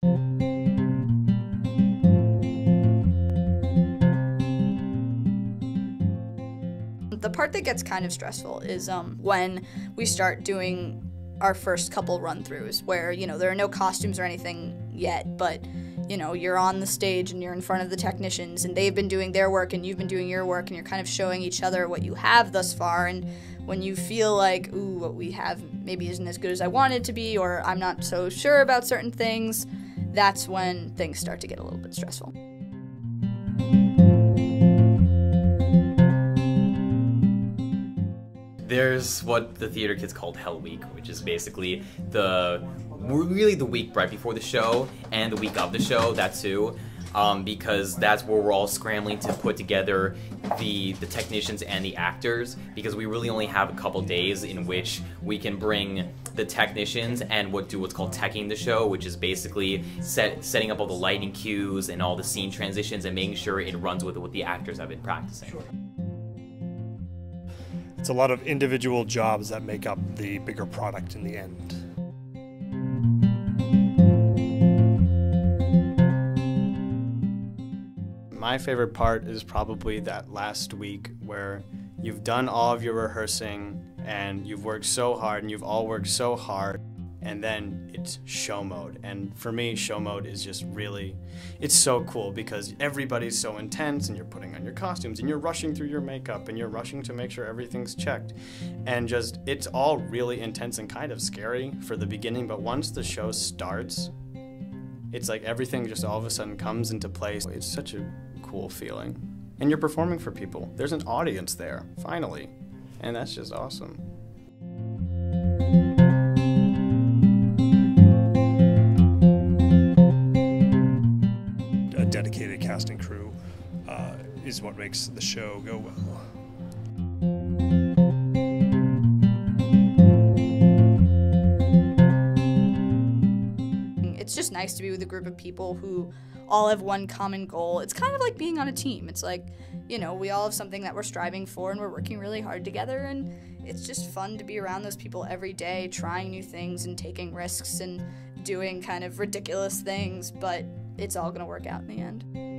The part that gets kind of stressful is when we start doing our first couple run-throughs where, there are no costumes or anything yet, but, you're on the stage and you're in front of the technicians and they've been doing their work and you've been doing your work and you're kind of showing each other what you have thus far. And when you feel like, ooh, what we have maybe isn't as good as I want it to be, or I'm not so sure about certain things, that's when things start to get a little bit stressful. There's what the theater kids called Hell Week, which is basically really the week right before the show and the week of the show, that too, because that's where we're all scrambling to put together the technicians and the actors, because we really only have a couple days in which we can bring the technicians and do what's called teching the show, which is basically setting up all the lighting cues and all the scene transitions and making sure it runs with what the actors have been practicing. Sure. It's a lot of individual jobs that make up the bigger product in the end. My favorite part is probably that last week where you've done all of your rehearsing and you've worked so hard and you've all worked so hard, and then it's show mode. And for me, show mode is just really, it's so cool because everybody's so intense and you're putting on your costumes and you're rushing through your makeup and you're rushing to make sure everything's checked. And just, it's all really intense and kind of scary for the beginning, but once the show starts, it's like everything just all of a sudden comes into place. It's such a cool feeling. And you're performing for people. There's an audience there, finally. And that's just awesome. A dedicated cast and crew is what makes the show go well. It's just nice to be with a group of people who all have one common goal. It's kind of like being on a team. It's like, we all have something that we're striving for and we're working really hard together, and it's just fun to be around those people every day, trying new things and taking risks and doing kind of ridiculous things, but it's all gonna work out in the end.